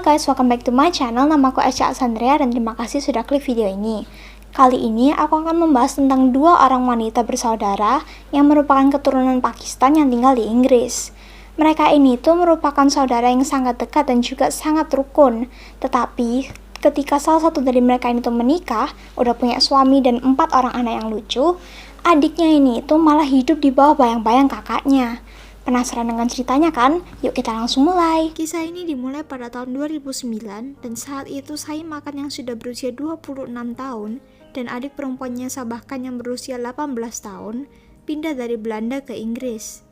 Halo guys, welcome back to my channel. Namaku Esha Asandrea dan terima kasih sudah klik video ini. Kali ini aku akan membahas tentang dua orang wanita bersaudara yang merupakan keturunan Pakistan yang tinggal di Inggris. Mereka ini tuh merupakan saudara yang sangat dekat dan juga sangat rukun. Tetapi ketika salah satu dari mereka ini tuh menikah, udah punya suami dan 4 orang anak yang lucu, adiknya ini tuh malah hidup di bawah bayang-bayang kakaknya. Penasaran dengan ceritanya kan? Yuk kita langsung mulai. Kisah ini dimulai pada tahun 2009 dan saat itu Saima yang sudah berusia 26 tahun dan adik perempuannya Sabahkan yang berusia 18 tahun pindah dari Belanda ke Inggris.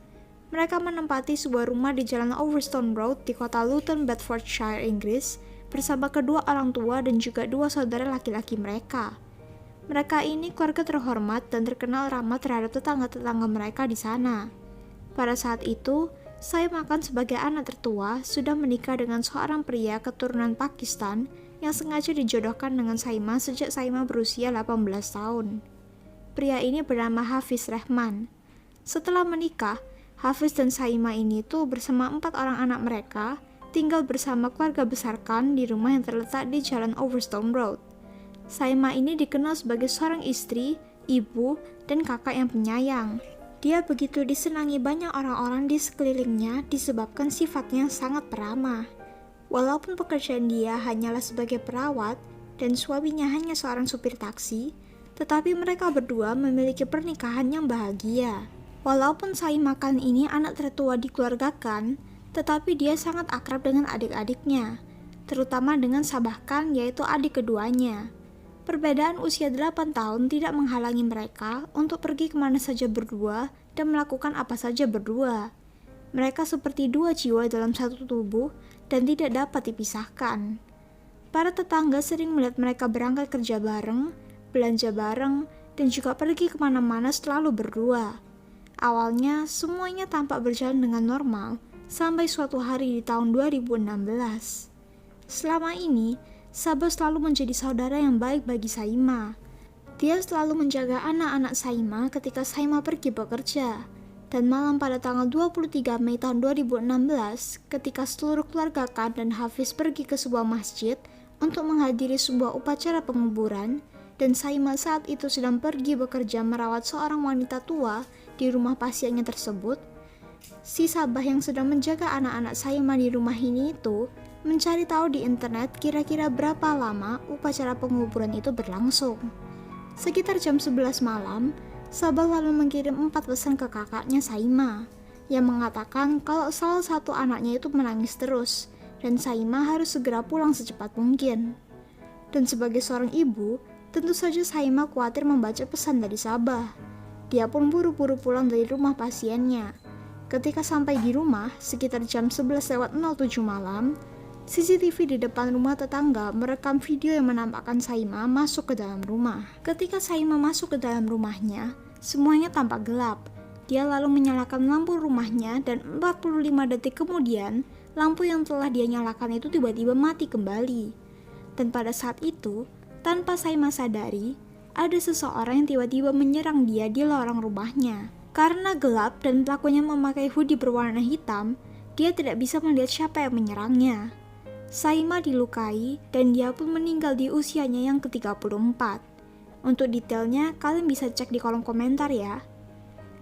Mereka menempati sebuah rumah di jalan Overstone Road di kota Luton, Bedfordshire, Inggris bersama kedua orang tua dan juga 2 saudara laki-laki mereka. Mereka ini keluarga terhormat dan terkenal ramah terhadap tetangga-tetangga mereka di sana. Pada saat itu, Saima sebagai anak tertua sudah menikah dengan seorang pria keturunan Pakistan yang sengaja dijodohkan dengan Saima sejak Saima berusia 18 tahun. Pria ini bernama Hafiz Rahman. Setelah menikah, Hafiz dan Saima ini tuh bersama 4 orang anak mereka tinggal bersama keluarga besar Khan di rumah yang terletak di jalan Overstone Road. Saima ini dikenal sebagai seorang istri, ibu, dan kakak yang penyayang. Dia begitu disenangi banyak orang-orang di sekelilingnya disebabkan sifatnya sangat peramah. Walaupun pekerjaan dia hanyalah sebagai perawat dan suaminya hanya seorang supir taksi, tetapi mereka berdua memiliki pernikahan yang bahagia. Walaupun Saima ini anak tertua di keluarga Khan, tetapi dia sangat akrab dengan adik-adiknya, terutama dengan Sabahkan yaitu adik keduanya. Perbedaan usia 8 tahun tidak menghalangi mereka untuk pergi kemana saja berdua dan melakukan apa saja berdua. Mereka seperti 2 jiwa dalam satu tubuh dan tidak dapat dipisahkan. Para tetangga sering melihat mereka berangkat kerja bareng, belanja bareng, dan juga pergi kemana-mana selalu berdua. Awalnya semuanya tampak berjalan dengan normal sampai suatu hari di tahun 2016. Selama ini, Sabah selalu menjadi saudara yang baik bagi Saima. Dia selalu menjaga anak-anak Saima ketika Saima pergi bekerja. Dan malam pada tanggal 23 Mei tahun 2016, ketika seluruh keluarga Khan dan Hafiz pergi ke sebuah masjid untuk menghadiri sebuah upacara penguburan, dan Saima saat itu sedang pergi bekerja merawat seorang wanita tua di rumah pasiennya tersebut, si Sabah yang sedang menjaga anak-anak Saima di rumah ini itu mencari tahu di internet kira-kira berapa lama upacara penguburan itu berlangsung. Sekitar jam 11 malam, Sabah lalu mengirim 4 pesan ke kakaknya Saima yang mengatakan kalau salah satu anaknya itu menangis terus dan Saima harus segera pulang secepat mungkin. Dan sebagai seorang ibu, tentu saja Saima khawatir membaca pesan dari Sabah. Dia pun buru-buru pulang dari rumah pasiennya. Ketika sampai di rumah, sekitar jam 11:07 malam, CCTV di depan rumah tetangga merekam video yang menampakkan Saima masuk ke dalam rumah. Ketika Saima masuk ke dalam rumahnya, semuanya tampak gelap. Dia lalu menyalakan lampu rumahnya dan 45 detik kemudian, lampu yang telah dia nyalakan itu tiba-tiba mati kembali. Dan pada saat itu, tanpa Saima sadari, ada seseorang yang tiba-tiba menyerang dia di lorong rumahnya. Karena gelap dan pelakunya memakai hoodie berwarna hitam, dia tidak bisa melihat siapa yang menyerangnya. Saima dilukai dan dia pun meninggal di usianya yang ke-34. Untuk detailnya, kalian bisa cek di kolom komentar ya.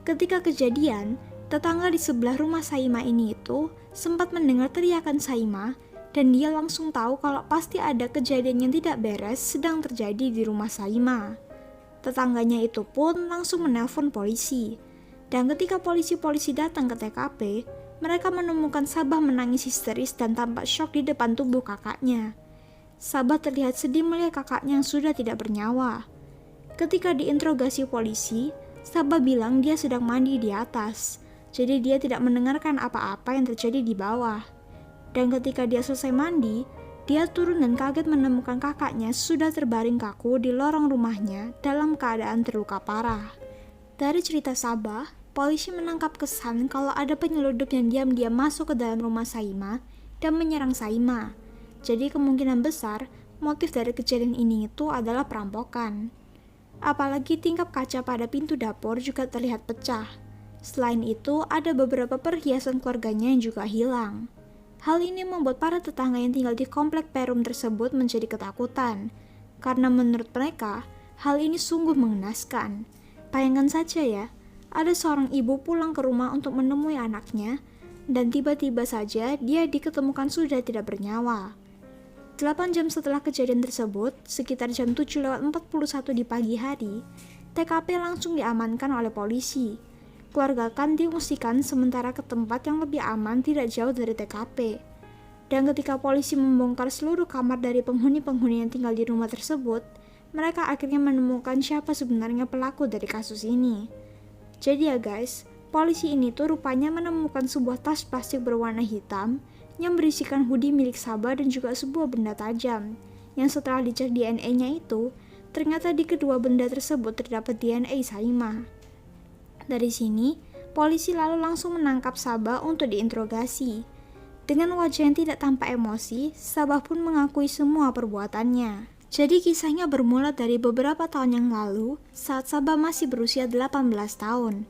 Ketika kejadian, tetangga di sebelah rumah Saima ini itu sempat mendengar teriakan Saima dan dia langsung tahu kalau pasti ada kejadian yang tidak beres sedang terjadi di rumah Saima. Tetangganya itu pun langsung menelpon polisi. Dan ketika polisi datang ke TKP, mereka menemukan Sabah menangis histeris dan tampak syok di depan tubuh kakaknya. Sabah terlihat sedih melihat kakaknya yang sudah tidak bernyawa. Ketika diinterogasi polisi, Sabah bilang dia sedang mandi di atas, jadi dia tidak mendengarkan apa-apa yang terjadi di bawah. Dan ketika dia selesai mandi, dia turun dan kaget menemukan kakaknya sudah terbaring kaku di lorong rumahnya dalam keadaan terluka parah. Dari cerita Sabah, polisi menangkap kesan kalau ada penyelundup yang diam-diam masuk ke dalam rumah Saima dan menyerang Saima. Jadi kemungkinan besar motif dari kejadian ini itu adalah perampokan. Apalagi tingkap kaca pada pintu dapur juga terlihat pecah. Selain itu, ada beberapa perhiasan keluarganya yang juga hilang. Hal ini membuat para tetangga yang tinggal di komplek Perum tersebut menjadi ketakutan, karena menurut mereka, hal ini sungguh mengenaskan. Bayangkan saja ya, ada seorang ibu pulang ke rumah untuk menemui anaknya, dan tiba-tiba saja dia diketemukan sudah tidak bernyawa. 8 jam setelah kejadian tersebut, sekitar jam 7:41 di pagi hari, TKP langsung diamankan oleh polisi. Keluarga Khan diungsikan sementara ke tempat yang lebih aman tidak jauh dari TKP. Dan ketika polisi membongkar seluruh kamar dari penghuni-penghuni yang tinggal di rumah tersebut, mereka akhirnya menemukan siapa sebenarnya pelaku dari kasus ini. Jadi ya guys, polisi ini tuh rupanya menemukan sebuah tas plastik berwarna hitam yang berisikan hoodie milik Sabah dan juga sebuah benda tajam, yang setelah dicek DNA-nya itu, ternyata di kedua benda tersebut terdapat DNA Saimah. Dari sini, polisi lalu langsung menangkap Sabah untuk diinterogasi. Dengan wajah yang tidak tampak emosi, Sabah pun mengakui semua perbuatannya. Jadi kisahnya bermula dari beberapa tahun yang lalu, saat Sabah masih berusia 18 tahun.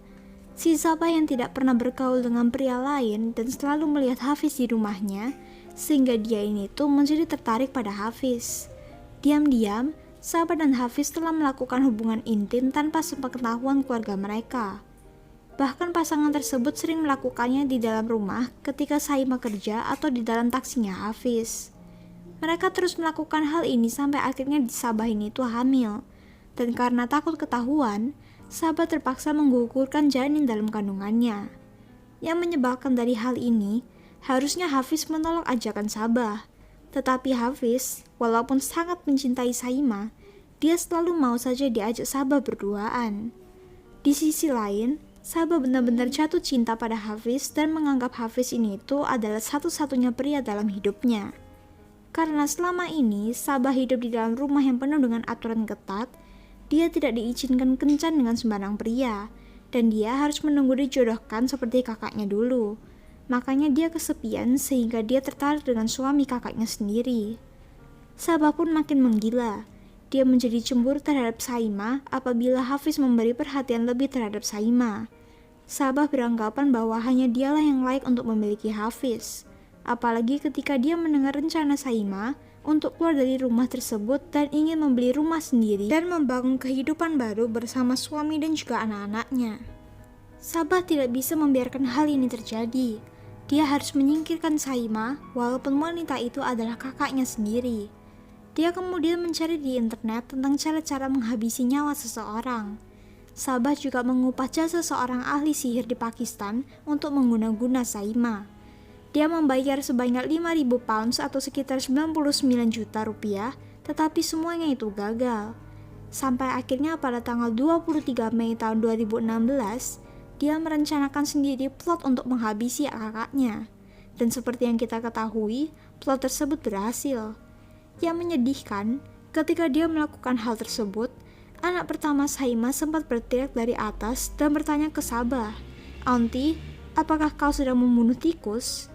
Si Sabah yang tidak pernah bergaul dengan pria lain dan selalu melihat Hafiz di rumahnya, sehingga dia ini tuh menjadi tertarik pada Hafiz. Diam-diam, Sabah dan Hafiz telah melakukan hubungan intim tanpa sepengetahuan keluarga mereka. Bahkan pasangan tersebut sering melakukannya di dalam rumah ketika Saimah kerja atau di dalam taksinya Hafiz. Mereka terus melakukan hal ini sampai akhirnya Sabah ini tuh hamil. Dan karena takut ketahuan, Sabah terpaksa menggugurkan janin dalam kandungannya. Yang menyebalkan dari hal ini, harusnya Hafiz menolak ajakan Sabah. Tetapi Hafiz, walaupun sangat mencintai Saimah, dia selalu mau saja diajak Sabah berduaan. Di sisi lain, Sabah benar-benar jatuh cinta pada Hafiz dan menganggap Hafiz ini itu adalah satu-satunya pria dalam hidupnya. Karena selama ini Sabah hidup di dalam rumah yang penuh dengan aturan ketat, dia tidak diizinkan kencan dengan sembarang pria, dan dia harus menunggu dijodohkan seperti kakaknya dulu. Makanya dia kesepian sehingga dia tertarik dengan suami kakaknya sendiri. Sabah pun makin menggila. Dia menjadi cemburu terhadap Saimah apabila Hafiz memberi perhatian lebih terhadap Saimah. Sabah beranggapan bahwa hanya dialah yang layak untuk memiliki Hafiz. Apalagi ketika dia mendengar rencana Saimah untuk keluar dari rumah tersebut dan ingin membeli rumah sendiri dan membangun kehidupan baru bersama suami dan juga anak-anaknya. Sabah tidak bisa membiarkan hal ini terjadi. Dia harus menyingkirkan Saimah walaupun wanita itu adalah kakaknya sendiri. Dia kemudian mencari di internet tentang cara-cara menghabisi nyawa seseorang. Sabah juga mengupah jasa seorang ahli sihir di Pakistan untuk mengguna-guna Saimah. Dia membayar sebanyak 5.000 pounds atau sekitar 99 juta rupiah, tetapi semuanya itu gagal. Sampai akhirnya pada tanggal 23 Mei tahun 2016, dia merencanakan sendiri plot untuk menghabisi kakaknya. Dan seperti yang kita ketahui, plot tersebut berhasil. Yang menyedihkan, ketika dia melakukan hal tersebut, anak pertama Saimah sempat berteriak dari atas dan bertanya ke Sabah, "Auntie, apakah kau sedang membunuh tikus?"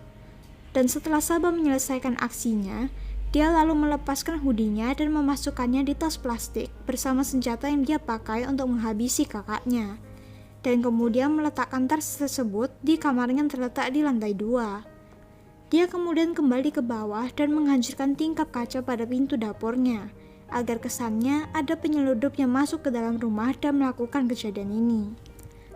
Dan setelah Sabah menyelesaikan aksinya, dia lalu melepaskan hoodie-nya dan memasukkannya di tas plastik bersama senjata yang dia pakai untuk menghabisi kakaknya. Dan kemudian meletakkan tas tersebut di kamarnya yang terletak di lantai 2. Dia kemudian kembali ke bawah dan menghancurkan tingkap kaca pada pintu dapurnya, agar kesannya ada penyeludup yang masuk ke dalam rumah dan melakukan kejadian ini.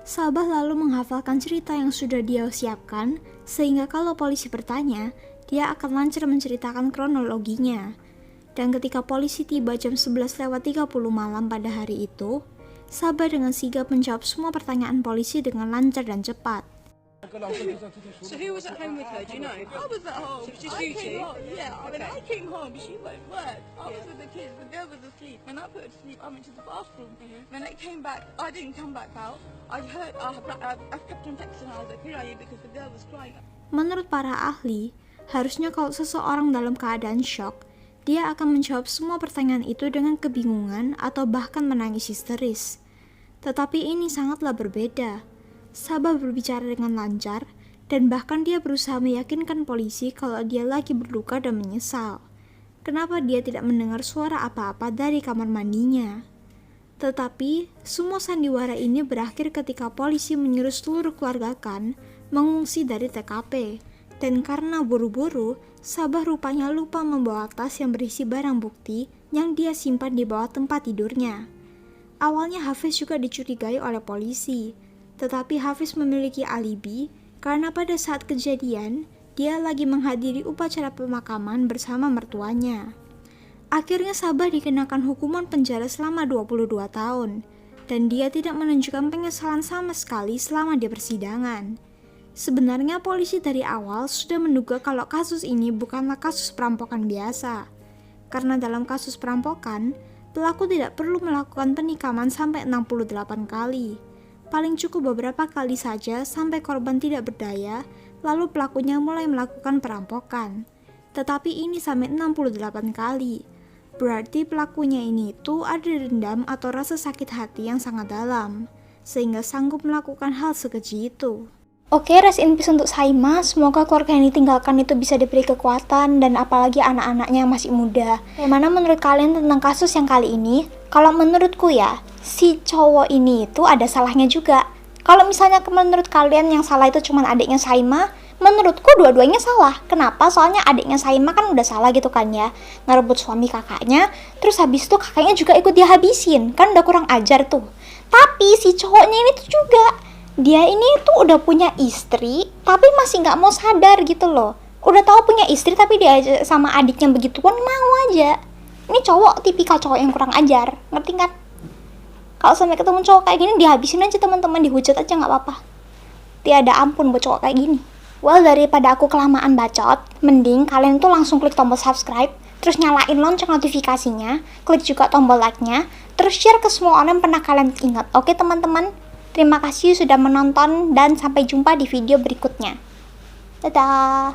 Sabah lalu menghafalkan cerita yang sudah dia siapkan, sehingga kalau polisi bertanya, dia akan lancar menceritakan kronologinya. Dan ketika polisi tiba jam 11:30 malam pada hari itu, Sabah dengan sigap menjawab semua pertanyaan polisi dengan lancar dan cepat. So who was at home with her? Do you know? I was at home. So it was just I you came two? home, yeah. When Okay. I came home, she went work. I was with the kids. The girl was asleep. When I put her to sleep, I went to the bathroom. When I came back, I didn't come back out. I kept on texting her. I was like, "Where are you?" Because the girl was crying. Menurut para ahli, harusnya kalau seseorang dalam keadaan shock, dia akan menjawab semua pertanyaan itu dengan kebingungan atau bahkan menangis histeris. Tetapi ini sangatlah berbeda. Sabah berbicara dengan lancar, dan bahkan dia berusaha meyakinkan polisi kalau dia lagi berluka dan menyesal. Kenapa dia tidak mendengar suara apa-apa dari kamar mandinya? Tetapi, semua sandiwara ini berakhir ketika polisi menyuruh seluruh keluarga Khan mengungsi dari TKP, Dan karena buru-buru, Sabah rupanya lupa membawa tas yang berisi barang bukti yang dia simpan di bawah tempat tidurnya. Awalnya Hafiz juga dicurigai oleh polisi, tetapi Hafiz memiliki alibi karena pada saat kejadian, dia lagi menghadiri upacara pemakaman bersama mertuanya. Akhirnya Sabah dikenakan hukuman penjara selama 22 tahun, dan dia tidak menunjukkan penyesalan sama sekali selama di persidangan. Sebenarnya polisi dari awal sudah menduga kalau kasus ini bukanlah kasus perampokan biasa. Karena dalam kasus perampokan, pelaku tidak perlu melakukan penikaman sampai 68 kali. Paling cukup beberapa kali saja sampai korban tidak berdaya, lalu pelakunya mulai melakukan perampokan. Tetapi ini sampai 68 kali. Berarti pelakunya ini tuh ada dendam atau rasa sakit hati yang sangat dalam, sehingga sanggup melakukan hal sekeji itu. Oke, rest in peace untuk Saima. Semoga keluarga yang ditinggalkan itu bisa diberi kekuatan, dan apalagi anak-anaknya yang masih muda. Bagaimana menurut kalian tentang kasus yang kali ini? Kalau menurutku ya, si cowok ini itu ada salahnya juga. Kalau misalnya menurut kalian yang salah itu cuma adiknya Saima, menurutku dua-duanya salah. Kenapa? Soalnya adiknya Saima kan udah salah gitu kan ya, ngerebut suami kakaknya, terus habis itu kakaknya juga ikut dihabisin, kan udah kurang ajar tuh. Tapi si cowoknya ini tuh juga, dia ini tuh udah punya istri, tapi masih nggak mau sadar gitu loh. Udah tahu punya istri, tapi dia aja sama adiknya begituan mau aja. Ini cowok tipikal cowok yang kurang ajar, ngerti kan? Kalau sampai ketemu cowok kayak gini, dihabisin aja teman-teman, dihujat aja nggak apa-apa. Tiada ampun buat cowok kayak gini. Well, daripada aku kelamaan bacot, mending kalian tuh langsung klik tombol subscribe, terus nyalain lonceng notifikasinya, klik juga tombol like-nya, terus share ke semua orang yang pernah kalian ingat. Oke teman-teman? Terima kasih sudah menonton dan sampai jumpa di video berikutnya. Dadah!